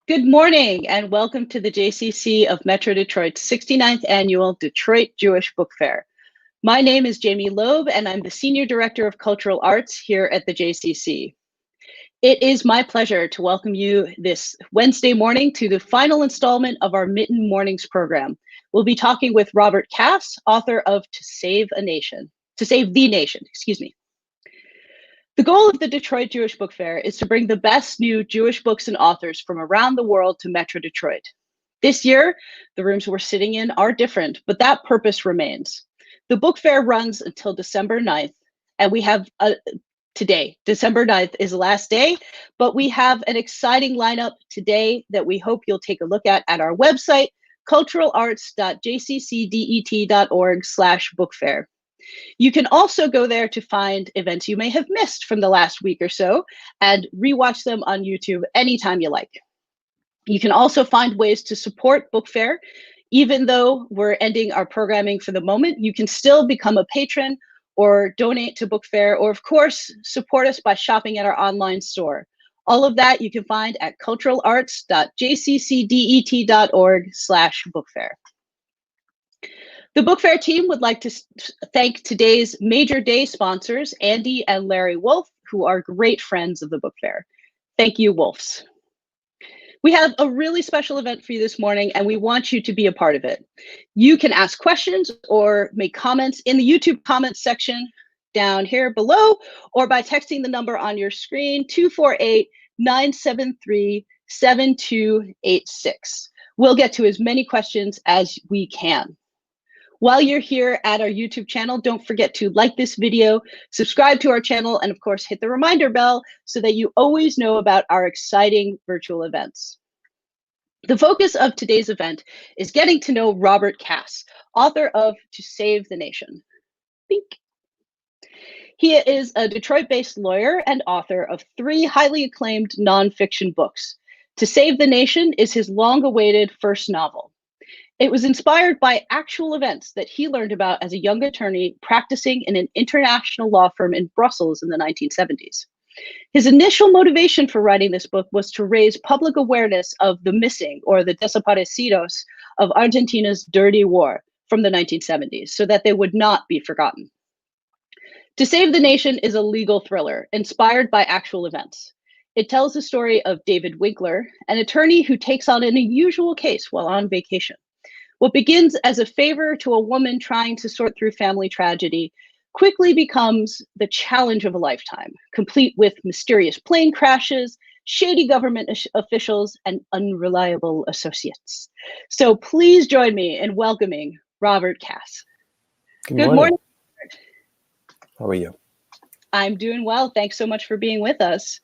Good morning and welcome to the JCC of Metro Detroit's 69th Annual Detroit Jewish Book Fair. My name is Jamie Loeb and I'm the Senior Director of Cultural Arts here at the JCC. It is my pleasure to welcome you this Wednesday morning to the final installment of our Mitten Mornings program. We'll be talking with Robert Kass, author of To Save the Nation. The goal of the Detroit Jewish Book Fair is to bring the best new Jewish books and authors from around the world to Metro Detroit. This year, the rooms we're sitting in are different, but that purpose remains. The book fair runs until December 9th, and we have today. December 9th is the last day, but we have an exciting lineup today that we hope you'll take a look at our website, culturalarts.jccdet.org/bookfair. You can also go there to find events you may have missed from the last week or so and rewatch them on YouTube anytime you like. You can also find ways to support Book Fair. Even though we're ending our programming for the moment, you can still become a patron or donate to Book Fair, or of course, support us by shopping at our online store. All of that you can find at culturalarts.jccdet.org/bookfair. The Book Fair team would like to thank today's major day sponsors, Andy and Larry Wolf, who are great friends of the Book Fair. Thank you, Wolfs. We have a really special event for you this morning, and we want you to be a part of it. You can ask questions or make comments in the YouTube comments section down here below, or by texting the number on your screen, 248-973-7286. We'll get to as many questions as we can. While you're here at our YouTube channel, don't forget to like this video, subscribe to our channel, and of course, hit the reminder bell so that you always know about our exciting virtual events. The focus of today's event is getting to know Robert Kass, author of To Save the Nation. Bink. He is a Detroit-based lawyer and author of 3 highly acclaimed nonfiction books. To Save the Nation is his long-awaited first novel. It was inspired by actual events that he learned about as a young attorney practicing in an international law firm in Brussels in the 1970s. His initial motivation for writing this book was to raise public awareness of the missing, or the desaparecidos, of Argentina's dirty war from the 1970s so that they would not be forgotten. To Save the Nation is a legal thriller inspired by actual events. It tells the story of David Winkler, an attorney who takes on an unusual case while on vacation. What begins as a favor to a woman trying to sort through family tragedy quickly becomes the challenge of a lifetime, complete with mysterious plane crashes, shady government officials, and unreliable associates. So please join me in welcoming Robert Kass. Good morning. How are you? I'm doing well. Thanks so much for being with us.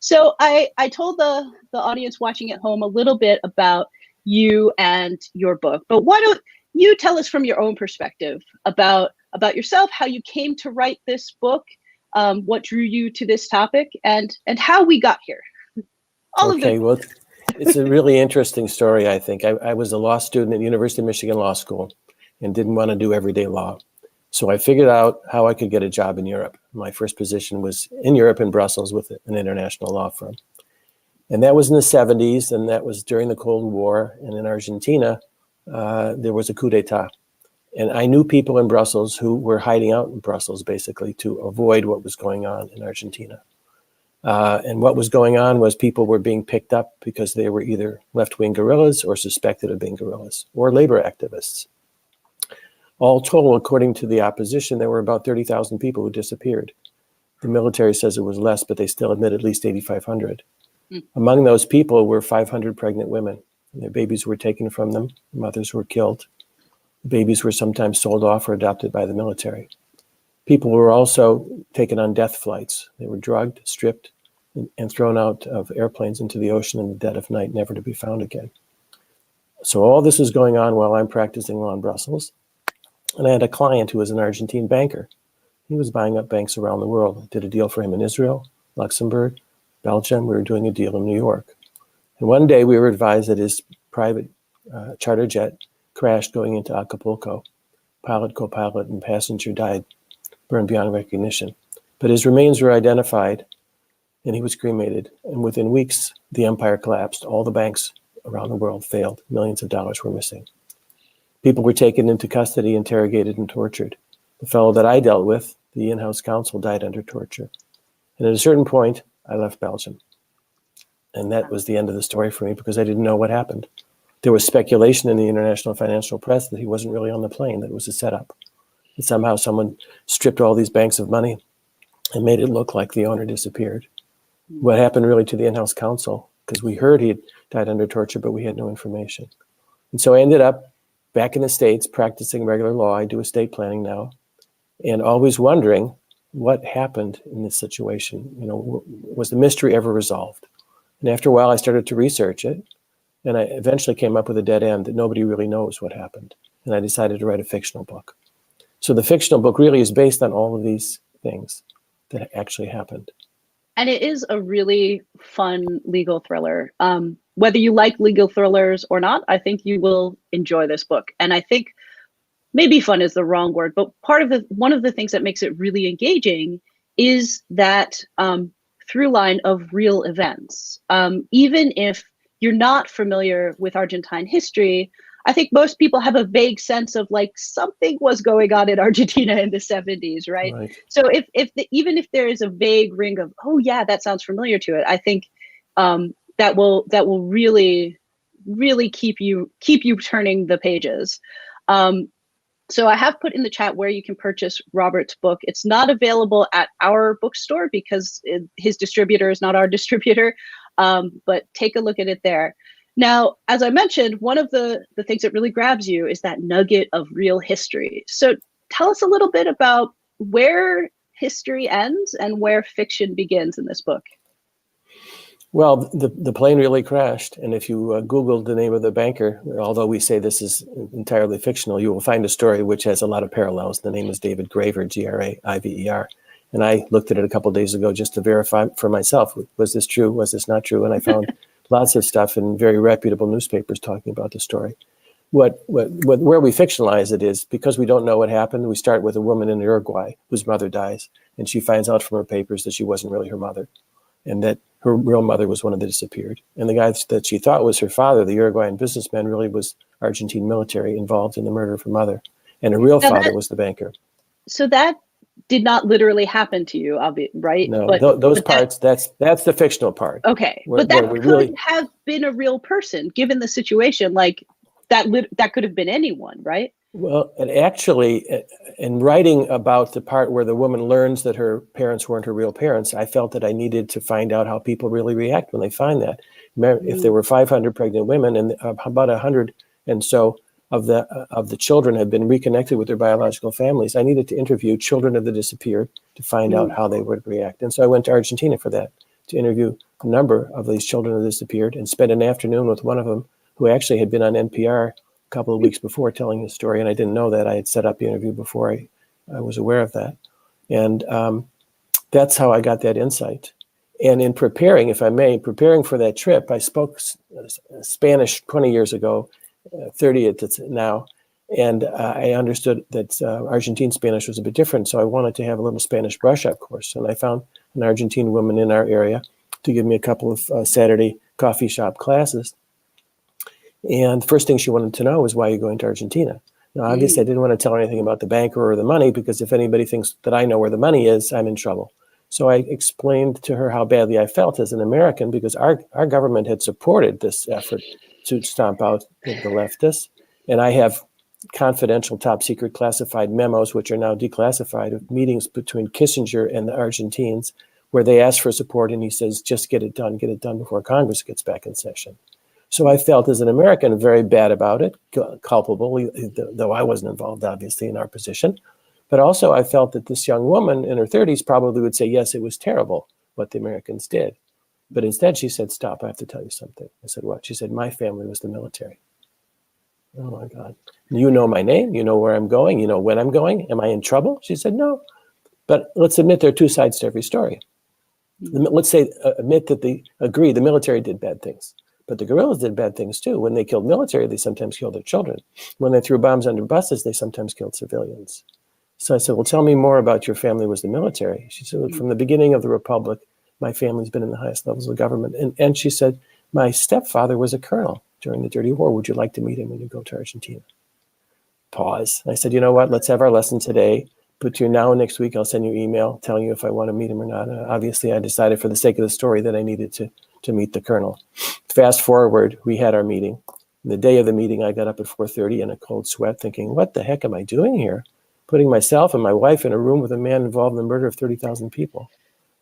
So I told the audience watching at home a little bit about you and your book, but why don't you tell us from your own perspective about yourself, how you came to write this book, what drew you to this topic, and how we got here. Well, it's a really interesting story, I think. I was a law student at University of Michigan Law School and didn't want to do everyday law. So I figured out how I could get a job in Europe. My first position was in Europe, in Brussels, with an international law firm. And that was in the 70s, and that was during the Cold War. And in Argentina, there was a coup d'etat. And I knew people in Brussels who were hiding out in Brussels, basically, to avoid what was going on in Argentina. And what was going on was people were being picked up because they were either left-wing guerrillas or suspected of being guerrillas, or labor activists. All told, according to the opposition, there were about 30,000 people who disappeared. The military says it was less, but they still admit at least 8,500. Among those people were 500 pregnant women. Their babies were taken from them. Mothers were killed. The babies were sometimes sold off or adopted by the military. People were also taken on death flights. They were drugged, stripped, and thrown out of airplanes into the ocean in the dead of night, never to be found again. So all this was going on while I'm practicing law in Brussels. And I had a client who was an Argentine banker. He was buying up banks around the world. I did a deal for him in Israel, Luxembourg, Belgium. We were doing a deal in New York. And one day we were advised that his private charter jet crashed going into Acapulco. Pilot, co-pilot, and passenger died, burned beyond recognition. But his remains were identified and he was cremated. And within weeks, the empire collapsed. All the banks around the world failed. Millions of dollars were missing. People were taken into custody, interrogated, and tortured. The fellow that I dealt with, the in-house counsel, died under torture. And at a certain point, I left Belgium. And that was the end of the story for me because I didn't know what happened. There was speculation in the international financial press that he wasn't really on the plane, that it was a setup. And somehow someone stripped all these banks of money and made it look like the owner disappeared. What happened really to the in-house counsel, because we heard he had died under torture, but we had no information. And so I ended up back in the States practicing regular law. I do estate planning now, and always wondering what happened in this situation. You know, was the mystery ever resolved? And after a while, I started to research it, and I eventually came up with a dead end that nobody really knows what happened. And I decided to write a fictional book. So the fictional book really is based on all of these things that actually happened. And it is a really fun legal thriller. Whether you like legal thrillers or not, I think you will enjoy this book. And I think maybe fun is the wrong word, but one of the things that makes it really engaging is that through line of real events. Even if you're not familiar with Argentine history, I think most people have a vague sense of like something was going on in Argentina in the 70s, right? So even if there is a vague ring of, oh yeah, that sounds familiar to it, I think that will really keep you turning the pages. So I have put in the chat where you can purchase Robert's book. It's not available at our bookstore because his distributor is not our distributor, but take a look at it there. Now, as I mentioned, one of the things that really grabs you is that nugget of real history. So tell us a little bit about where history ends and where fiction begins in this book. Well, the plane really crashed. And if you Google the name of the banker, although we say this is entirely fictional, you will find a story which has a lot of parallels. The name is David Graver, Graver. And I looked at it a couple of days ago just to verify for myself, was this true? Was this not true? And I found lots of stuff in very reputable newspapers talking about the story. Where we fictionalize it is because we don't know what happened. We start with a woman in Uruguay whose mother dies, and she finds out from her papers that she wasn't really her mother, and that her real mother was one of the disappeared. And the guy that she thought was her father, the Uruguayan businessman, really was Argentine military involved in the murder of her mother. And her real father was the banker. So that did not literally happen to you, right? No, those parts, that's the fictional part. Okay, but that could have been a real person, given the situation. Like that could have been anyone, right? Well, and actually, in writing about the part where the woman learns that her parents weren't her real parents, I felt that I needed to find out how people really react when they find that. If there were 500 pregnant women and about 100 and so of the children had been reconnected with their biological families, I needed to interview children of the disappeared to find out how they would react. And so I went to Argentina for that, to interview a number of these children of the disappeared and spent an afternoon with one of them who actually had been on NPR couple of weeks before telling his story, and I didn't know that. I had set up the interview before I was aware of that. And that's how I got that insight. And in preparing, if I may, preparing for that trip, I spoke Spanish 20 years ago, 30 now, and I understood that Argentine Spanish was a bit different, so I wanted to have a little Spanish brush-up course. And I found an Argentine woman in our area to give me a couple of Saturday coffee shop classes. And the first thing she wanted to know was, why are you going to Argentina? Now, obviously, I didn't want to tell her anything about the banker or the money, because if anybody thinks that I know where the money is, I'm in trouble. So I explained to her how badly I felt as an American, because our government had supported this effort to stomp out the leftists. And I have confidential, top secret classified memos, which are now declassified, of meetings between Kissinger and the Argentines, where they ask for support. And he says, just get it done before Congress gets back in session. So I felt as an American very bad about it, culpable, though I wasn't involved, obviously, in our position. But also I felt that this young woman in her 30s probably would say, yes, it was terrible what the Americans did. But instead she said, stop, I have to tell you something. I said, what? She said, my family was the military. Oh my God. You know my name, you know where I'm going, you know when I'm going. Am I in trouble? She said, no. But let's admit there are two sides to every story. Let's say, admit that the military did bad things. But the guerrillas did bad things too. When they killed military, they sometimes killed their children. When they threw bombs under buses, they sometimes killed civilians. So I said, well, tell me more about your family was the military. She said, from the beginning of the Republic, my family's been in the highest levels of government. And she said, my stepfather was a colonel during the Dirty War. Would you like to meet him when you go to Argentina? Pause. I said, you know what? Let's have our lesson today. Between now and next week, I'll send you an email telling you if I want to meet him or not. Obviously, I decided for the sake of the story that I needed to meet the colonel. Fast forward, we had our meeting. The day of the meeting, I got up at 4:30 in a cold sweat thinking, what the heck am I doing here? Putting myself and my wife in a room with a man involved in the murder of 30,000 people.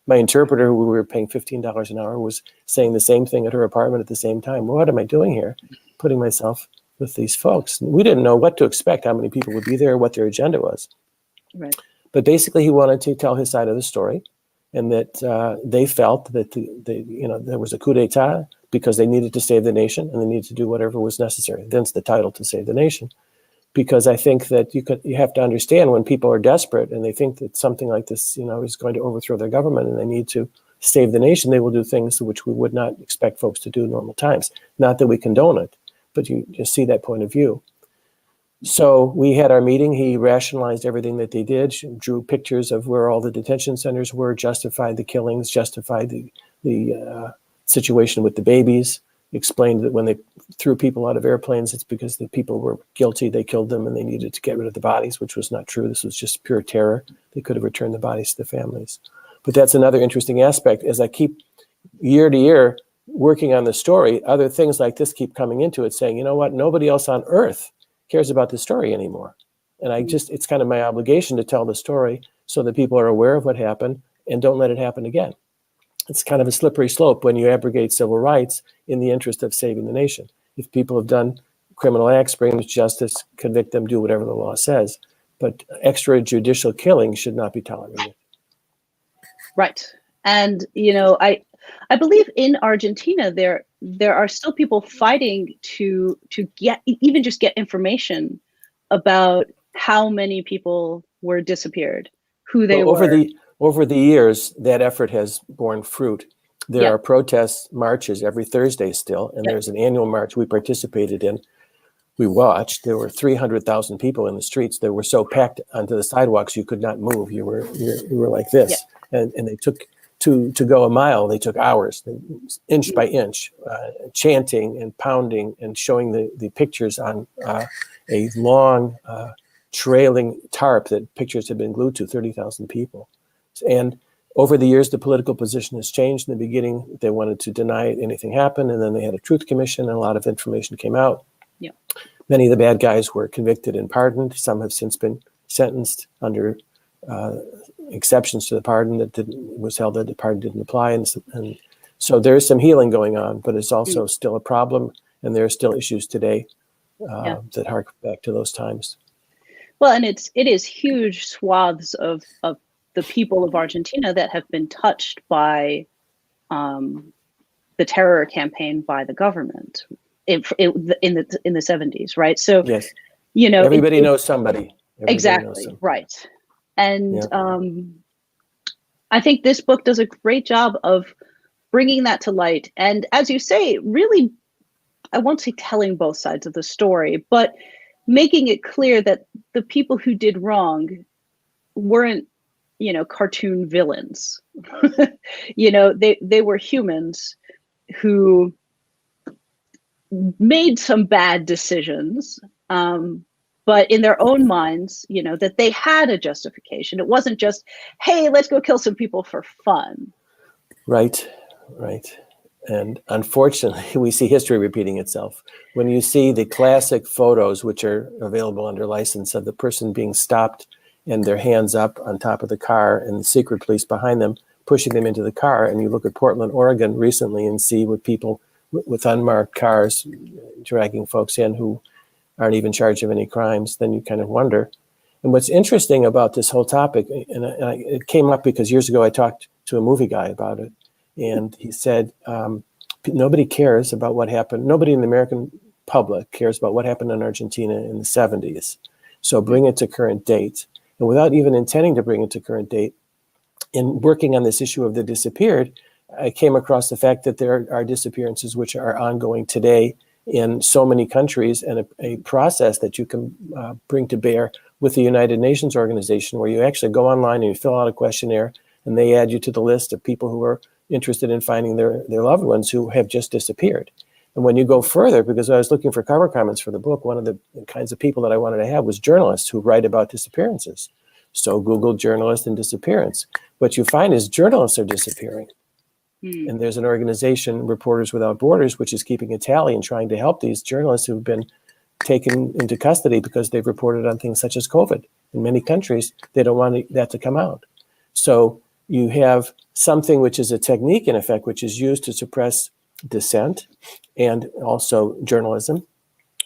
My interpreter, who we were paying $15 an hour, was saying the same thing at her apartment at the same time. What am I doing here? Putting myself with these folks. We didn't know what to expect, how many people would be there, what their agenda was. Right. But basically, he wanted to tell his side of the story, and that they felt that there was a coup d'état because they needed to save the nation, and they needed to do whatever was necessary. Thence the title, To Save the Nation. Because I think that you have to understand when people are desperate and they think that something like this, is going to overthrow their government and they need to save the nation, they will do things which we would not expect folks to do in normal times. Not that we condone it, but you see that point of view. So we had our meeting. He rationalized everything that they did, drew pictures of where all the detention centers were, justified the killings, justified the situation with the babies, explained that when they threw people out of airplanes, it's because the people were guilty. They killed them and they needed to get rid of the bodies, which was not true. This was just pure terror. They could have returned the bodies to the families. But that's another interesting aspect. As I keep year to year working on the story, other things like this keep coming into it, saying, you know what, nobody else on earth cares about the story anymore. And it's kind of my obligation to tell the story so that people are aware of what happened and don't let it happen again. It's kind of a slippery slope when you abrogate civil rights in the interest of saving the nation. If people have done criminal acts, bring them to justice, convict them, do whatever the law says. But extrajudicial killing should not be tolerated. Right. And, I believe in Argentina, there are still people fighting to get information about how many people were disappeared, who they were. Over the years, that effort has borne fruit. There are protests, marches every Thursday still, and there's an annual march we participated in. We watched. There were 300,000 people in the streets. They were so packed onto the sidewalks you could not move. You were like this, and they took to go a mile. They took hours, inch by inch, chanting and pounding and showing the pictures on a long trailing tarp that pictures had been glued to. 30,000 people. And over the years, the political position has changed. In the beginning, they wanted to deny anything happened, and then they had a truth commission, and a lot of information came out. Yeah. Many of the bad guys were convicted and pardoned. Some have since been sentenced under exceptions to the pardon that was held that the pardon didn't apply. And so there is some healing going on, but it's also still a problem, and there are still issues today that hark back to those times. Well, and it is huge swaths of the people of Argentina that have been touched by the terror campaign by the government in the 70s, right? So yes, everybody knows somebody. Exactly, right. And I think this book does a great job of bringing that to light. And as you say, really, I won't say telling both sides of the story, but making it clear that the people who did wrong weren't, cartoon villains. They were humans who made some bad decisions, but in their own minds, that they had a justification. It wasn't just, hey, let's go kill some people for fun. Right. And unfortunately, we see history repeating itself. When you see the classic photos, which are available under license, of the person being stopped and their hands up on top of the car and the secret police behind them, pushing them into the car, and you look at Portland, Oregon recently and see what people with unmarked cars dragging folks in who aren't even charged of any crimes, then you kind of wonder. And what's interesting about this whole topic, and it came up because years ago I talked to a movie guy about it, and he said, nobody cares about what happened. Nobody in the American public cares about what happened in Argentina in the 70s. So bring it to current date. And without even intending to bring it to current date, in working on this issue of the disappeared, I came across the fact that there are disappearances which are ongoing today in so many countries, and a process that you can bring to bear with the United Nations organization, where you actually go online and you fill out a questionnaire, and they add you to the list of people who are interested in finding their loved ones who have just disappeared. And when you go further, because I was looking for cover comments for the book, one of the kinds of people that I wanted to have was journalists who write about disappearances. So Google journalist and disappearance. What you find is journalists are disappearing. And there's an organization, Reporters Without Borders, which is keeping a tally and trying to help these journalists who've been taken into custody because they've reported on things such as COVID. In many countries, they don't want that to come out. So you have something which is a technique, in effect, which is used to suppress dissent and also journalism,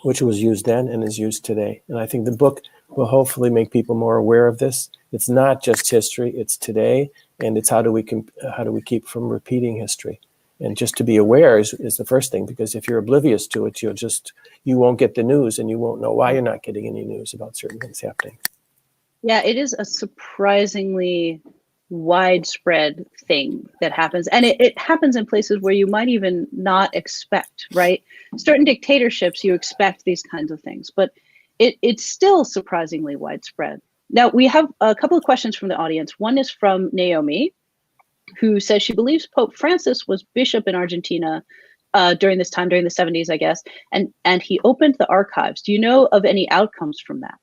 which was used then and is used today. And I think the book will hopefully make people more aware of this. It's not just history, it's today, and it's how do we keep from repeating history. And just to be aware is the first thing, because if you're oblivious to it, you won't get the news and you won't know why you're not getting any news about certain things happening. Yeah, it is a surprisingly widespread thing that happens. And it happens in places where you might even not expect, right? Certain dictatorships, you expect these kinds of things, but it's still surprisingly widespread. Now, we have a couple of questions from the audience. One is from Naomi, who says she believes Pope Francis was bishop in Argentina during this time, during the 70s, I guess, and he opened the archives. Do you know of any outcomes from that?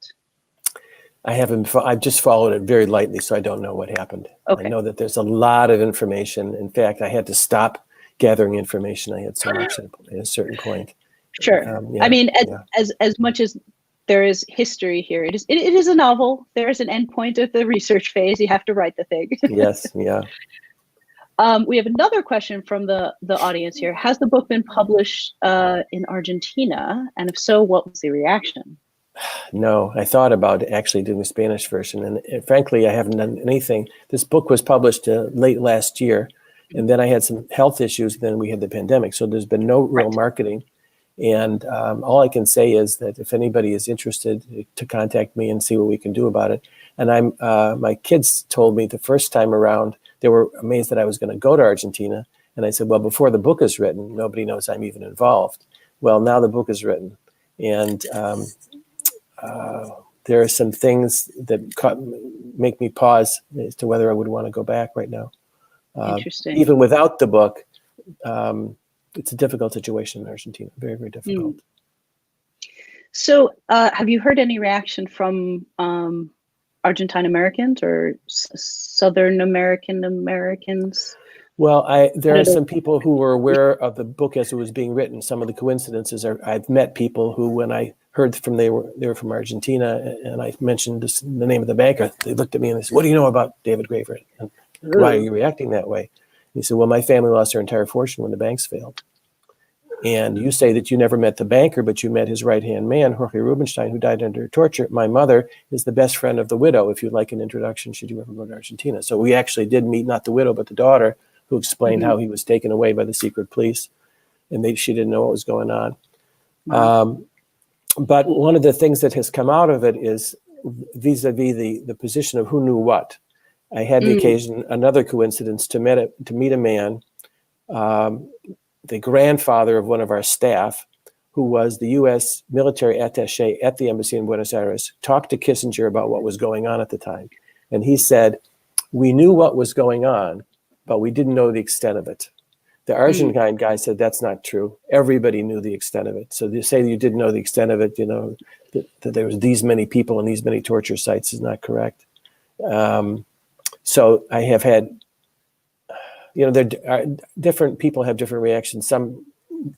I haven't. I've just followed it very lightly, so I don't know what happened. Okay. I know that there's a lot of information. In fact, I had to stop gathering information. I had so much at a certain point. Sure. I mean, as much as there is history here, it is a novel. There is an endpoint of the research phase. You have to write the thing. Yes. Yeah. We have another question from the audience here. Has the book been published in Argentina? And if so, what was the reaction? No, I thought about actually doing a Spanish version, and frankly, I haven't done anything. This book was published late last year, and then I had some health issues. Then we had the pandemic, so there's been no real marketing. And all I can say is that if anybody is interested, to contact me and see what we can do about it. And my kids told me the first time around, they were amazed that I was going to go to Argentina. And I said, well, before the book is written, nobody knows I'm even involved. Well, now the book is written, and there are some things that make me pause as to whether I would want to go back right now. Interesting. Even without the book, it's a difficult situation in Argentina. Very, very difficult. So have you heard any reaction from Argentine Americans or Southern Americans? Well, there are some people who were aware of the book as it was being written. Some of the coincidences are I've met people who, when I heard from they were from Argentina, and I mentioned the name of the banker, they looked at me and they said, "What do you know about David Graeber? And why are you reacting that way?" And he said, "Well, my family lost their entire fortune when the banks failed. And you say that you never met the banker, but you met his right-hand man, Jorge Rubinstein, who died under torture. My mother is the best friend of the widow. If you'd like an introduction, should you ever go to Argentina?" So we actually did meet not the widow, but the daughter, who explained how he was taken away by the secret police, and she didn't know what was going on. But one of the things that has come out of it is vis-a-vis the position of who knew what. I had the occasion, another coincidence, to meet a man, the grandfather of one of our staff, who was the U.S. military attaché at the embassy in Buenos Aires, talked to Kissinger about what was going on at the time. And he said, "We knew what was going on, but we didn't know the extent of it." The Argentine guy said, "That's not true. Everybody knew the extent of it. So to say you didn't know the extent of it, that there was these many people and these many torture sites is not correct." So I have had, there are different people have different reactions. Some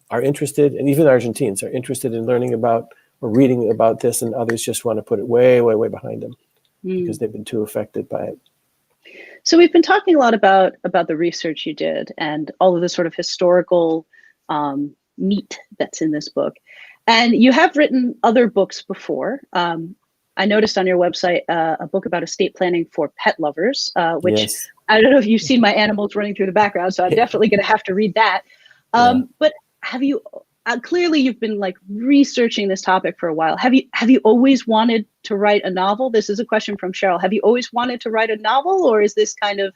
are interested, and even Argentines are interested in learning about or reading about this, and others just want to put it way, way, way behind them because they've been too affected by it. So we've been talking a lot about the research you did and all of the sort of historical meat that's in this book. And you have written other books before. I noticed on your website a book about estate planning for pet lovers, which yes. I don't know if you've seen my animals running through the background, so I'm definitely going to have to read that. But have you, clearly you've been like researching this topic for a while. Have you always wanted to write a novel? This is a question from Cheryl. Have you always wanted to write a novel, or is this kind of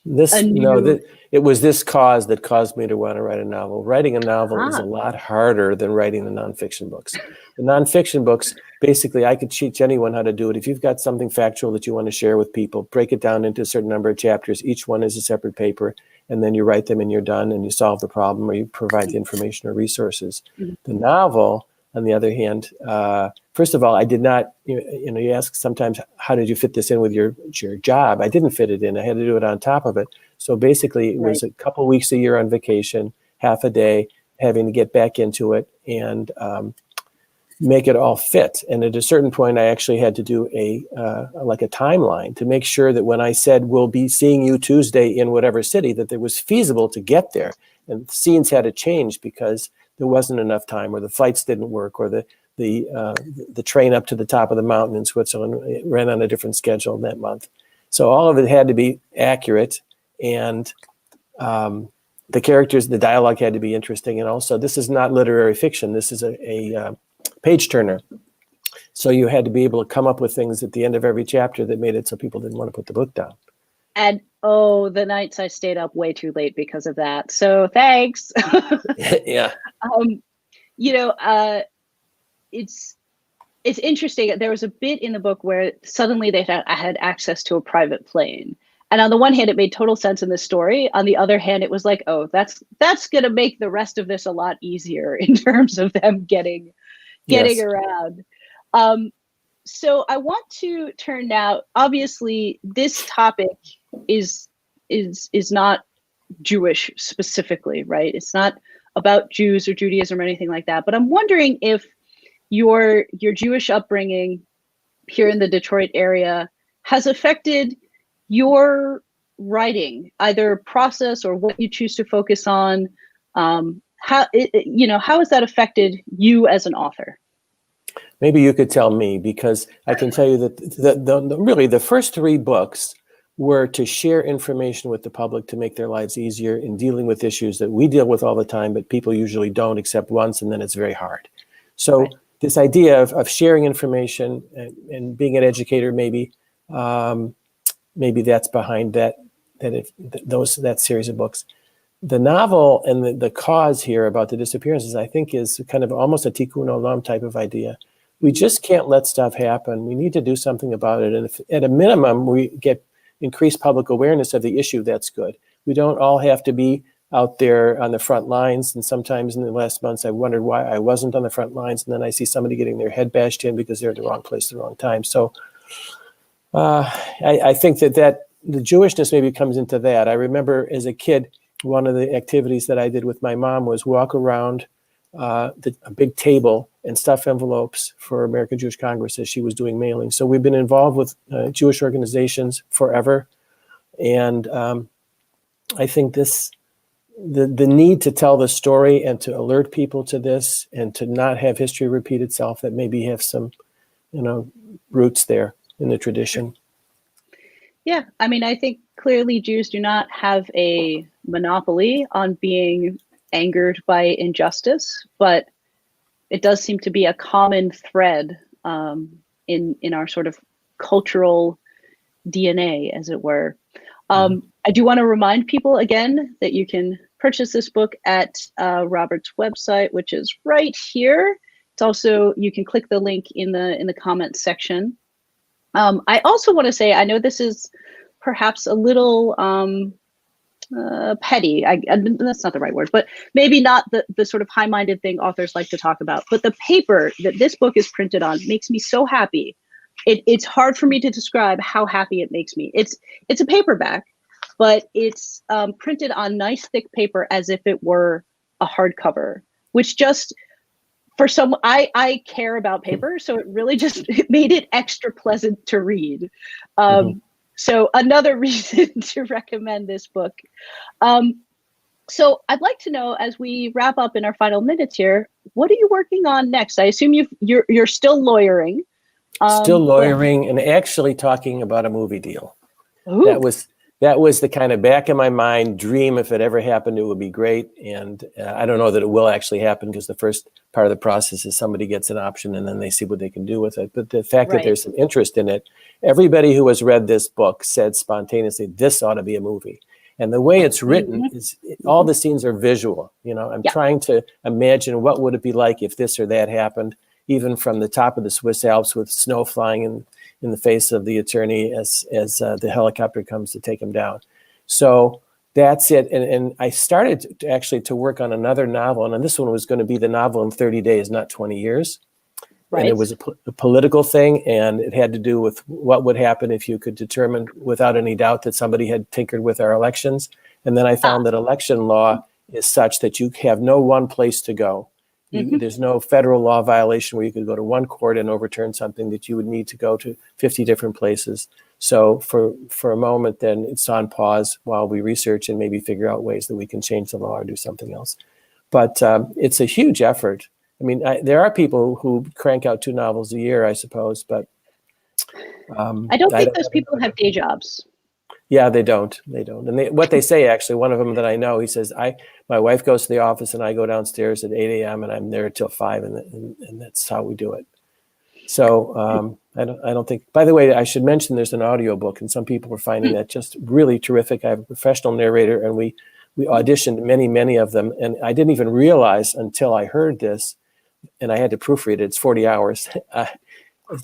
It was this cause that caused me to want to write a novel. Writing a novel is a lot harder than writing the nonfiction books. The nonfiction books, basically, I could teach anyone how to do it. If you've got something factual that you want to share with people, break it down into a certain number of chapters. Each one is a separate paper, and then you write them and you're done, and you solve the problem, or you provide the information or resources. Mm-hmm. The novel, on the other hand, first of all, I did not, you ask sometimes, how did you fit this in with your job? I didn't fit it in. I had to do it on top of it. So basically, it was a couple weeks a year on vacation, half a day, having to get back into it and make it all fit. And at a certain point, I actually had to do a timeline to make sure that when I said, we'll be seeing you Tuesday in whatever city, that it was feasible to get there. And scenes had to change because there wasn't enough time, or the flights didn't work, or the train up to the top of the mountain in Switzerland ran on a different schedule that month. So all of it had to be accurate, and the characters, the dialogue had to be interesting. And also, this is not literary fiction. This is a page turner. So you had to be able to come up with things at the end of every chapter that made it so people didn't want to put the book down. And the nights I stayed up way too late because of that. So thanks. Yeah. It's interesting. There was a bit in the book where suddenly I had access to a private plane. And on the one hand, it made total sense in the story. On the other hand, it was like, oh, that's going to make the rest of this a lot easier in terms of them getting around. So I want to turn now, obviously, this topic is not Jewish specifically, right? It's not about Jews or Judaism or anything like that. But I'm wondering if your Jewish upbringing here in the Detroit area has affected your writing, either process or what you choose to focus on. How has that affected you as an author? Maybe you could tell me, because I can tell you that really the first 3 books were to share information with the public to make their lives easier in dealing with issues that we deal with all the time, but people usually don't except once, and then it's very hard. So this idea of sharing information and being an educator, maybe that's behind that series of books. The novel and the cause here about the disappearances, I think, is kind of almost a tikkun olam type of idea. We just can't let stuff happen. We need to do something about it. And if at a minimum we get increased public awareness of the issue, that's good. We don't all have to be out there on the front lines. And sometimes in the last months, I've wondered why I wasn't on the front lines. And then I see somebody getting their head bashed in because they're in the wrong place at the wrong time. So I think that the Jewishness maybe comes into that. I remember as a kid, one of the activities that I did with my mom was walk around a big table and stuff envelopes for American Jewish Congress as she was doing mailing. So we've been involved with Jewish organizations forever. And I think the need to tell the story and to alert people to this and to not have history repeat itself, that maybe have some, roots there in the tradition. Yeah, I mean, I think clearly Jews do not have a monopoly on being angered by injustice, but it does seem to be a common thread in our sort of cultural DNA, as it were. I do want to remind people again that you can purchase this book at Robert's website, which is right here. It's also, you can click the link in the comments section. I also want to say, I know this is perhaps a little petty. That's not the right word, but maybe not the sort of high-minded thing authors like to talk about. But the paper that this book is printed on makes me so happy. It's hard for me to describe how happy it makes me. It's a paperback, but it's printed on nice thick paper as if it were a hardcover, which just, for some, I care about paper, so it really just made it extra pleasant to read. So another reason to recommend this book. So I'd like to know, as we wrap up in our final minutes here, what are you working on next? I assume you're still lawyering. Still lawyering and actually talking about a movie deal. Ooh. That was the kind of back of my mind dream. If it ever happened, it would be great. And I don't know that it will actually happen, because the first part of the process is somebody gets an option and then they see what they can do with it. But the fact that there's some interest in it, everybody who has read this book said spontaneously, this ought to be a movie. And the way it's written is all the scenes are visual. You know, I'm trying to imagine what would it be like if this or that happened, even from the top of the Swiss Alps with snow flying in the face of the attorney as the helicopter comes to take him down. So that's it. And I started to work on another novel, and this one was going to be the novel in 30 days, not 20 years. Right. And it was a political thing, and it had to do with what would happen if you could determine without any doubt that somebody had tinkered with our elections. And then I found that election law is such that you have no one place to go. There's no federal law violation where you could go to one court and overturn something, that you would need to go to 50 different places. So for a moment, then it's on pause while we research and maybe figure out ways that we can change the law or do something else. But it's a huge effort. I mean, there are people who crank out 2 novels a year, I suppose, but I don't think those people have day jobs. Yeah, they don't. And what they say, actually, one of them that I know, he says, my wife goes to the office and I go downstairs at 8 a.m. and I'm there till 5, and that's how we do it. So I don't think, by the way, I should mention there's an audiobook, and some people are finding that just really terrific. I have a professional narrator, and we auditioned many of them, and I didn't even realize until I heard this, and I had to proofread it. It's 40 hours. I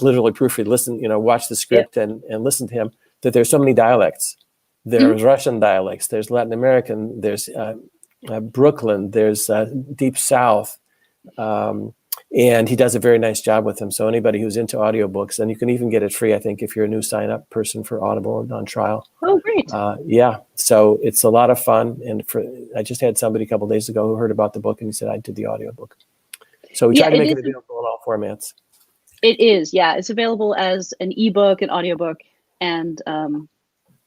literally proofread, listen, watch the script and listen to him, that there's so many dialects. There's Russian dialects, there's Latin American, there's Brooklyn, there's Deep South, and he does a very nice job with them. So anybody who's into audiobooks, and you can even get it free, I think, if you're a new sign-up person for Audible and on trial. Oh, great. Yeah, so it's a lot of fun. And I just had somebody a couple of days ago who heard about the book, and he said, I did the audiobook. So we try to make it available in all formats. It is, yeah. It's available as an ebook, an audiobook, and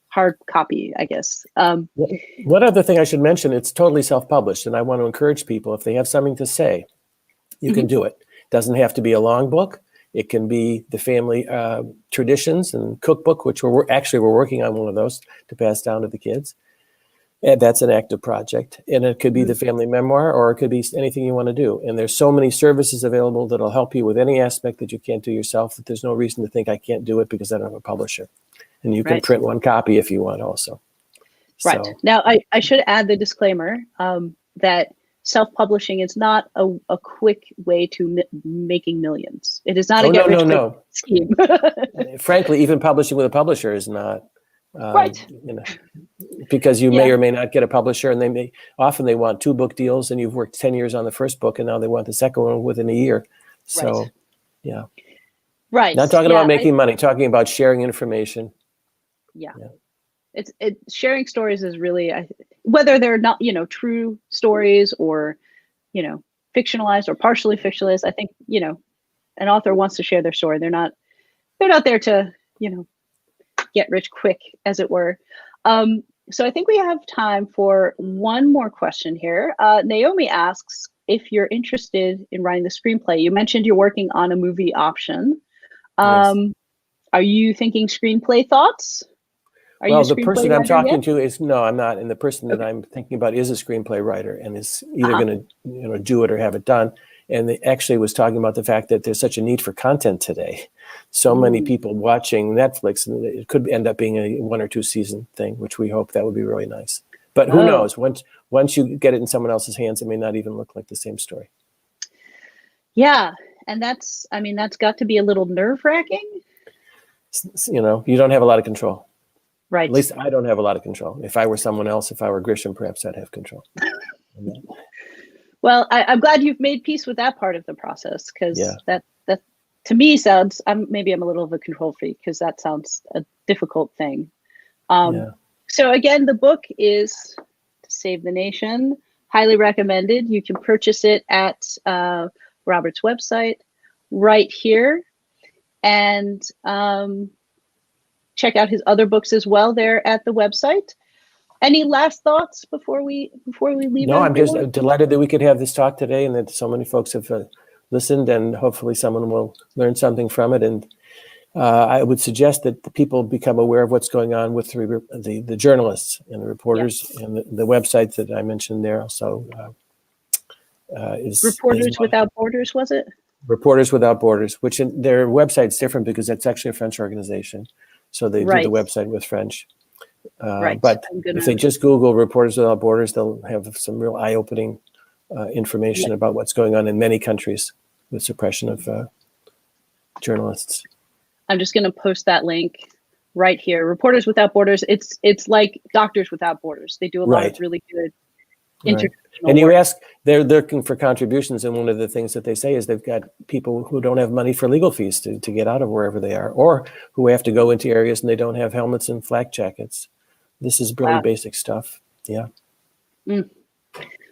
hard copy, I guess. One other thing I should mention, it's totally self-published, and I want to encourage people, if they have something to say, you can do it. It doesn't have to be a long book. It can be the family traditions and cookbook, which we're working on one of those to pass down to the kids. And that's an active project. And it could be the family memoir, or it could be anything you want to do. And there's so many services available that'll help you with any aspect that you can't do yourself, that there's no reason to think I can't do it because I don't have a publisher. And you can print one copy if you want also. Right. So. Now, I should add the disclaimer that self-publishing is not a quick way to making millions. It is not a get-rich-quick scheme. Frankly, even publishing with a publisher is not. Because you may or may not get a publisher, and they want 2 book deals, and you've worked 10 years on the first book, and now they want the second one within a year. So, Right. Not talking about making money, talking about sharing information. Yeah. It's sharing stories is really, whether they're not, true stories or, fictionalized or partially fictionalized. I think, an author wants to share their story. They're not there to, get rich quick, as it were. So I think we have time for one more question here. Naomi asks if you're interested in writing the screenplay. You mentioned you're working on a movie option. Are you thinking screenplay thoughts? Well, the person I'm talking to is, no, I'm not. And the person that I'm thinking about is a screenplay writer and is either going to do it or have it done. And they actually was talking about the fact that there's such a need for content today. So many people watching Netflix, and it could end up being a 1 or 2 season thing, which we hope that would be really nice. But who knows? Once you get it in someone else's hands, it may not even look like the same story. Yeah, and that's got to be a little nerve-wracking. You don't have a lot of control. Right. At least I don't have a lot of control. If I were someone else, if I were Grisham, perhaps I'd have control. Well, I'm glad you've made peace with that part of the process, because that to me sounds, maybe I'm a little of a control freak, because that sounds a difficult thing. So again, the book is To Save the Nation. Highly recommended. You can purchase it at Robert's website right here, and check out his other books as well there at the website. Any last thoughts before we leave? No, I'm just delighted that we could have this talk today, and that so many folks have listened, and hopefully someone will learn something from it. And I would suggest that the people become aware of what's going on with the journalists and the reporters, and the websites that I mentioned there. So Reporters Without Borders, was it? Reporters Without Borders, which their website's different because it's actually a French organization. So they do the website with French. Right. But if they just Google Reporters Without Borders, they'll have some real eye-opening information about what's going on in many countries with suppression of journalists. I'm just going to post that link right here. Reporters Without Borders. It's like Doctors Without Borders. They do a lot of really good international And you work. ask, they're looking for contributions, and one of the things that they say is they've got people who don't have money for legal fees to get out of wherever they are, or who have to go into areas and they don't have helmets and flak jackets. This is really basic stuff. Yeah.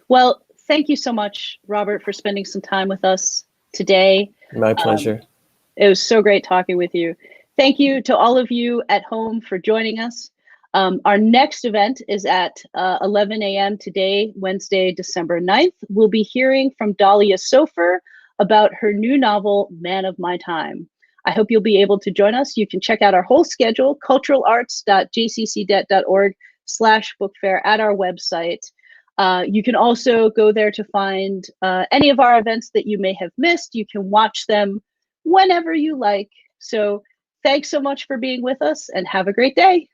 Well, thank you so much, Robert, for spending some time with us today. My pleasure. It was so great talking with you. Thank you to all of you at home for joining us. Our next event is at 11 a.m. today, Wednesday, December 9th. We'll be hearing from Dahlia Sofer about her new novel, Man of My Time. I hope you'll be able to join us. You can check out our whole schedule, culturalarts.jccdet.org/bookfair at our website. You can also go there to find any of our events that you may have missed. You can watch them whenever you like. So thanks so much for being with us, and have a great day.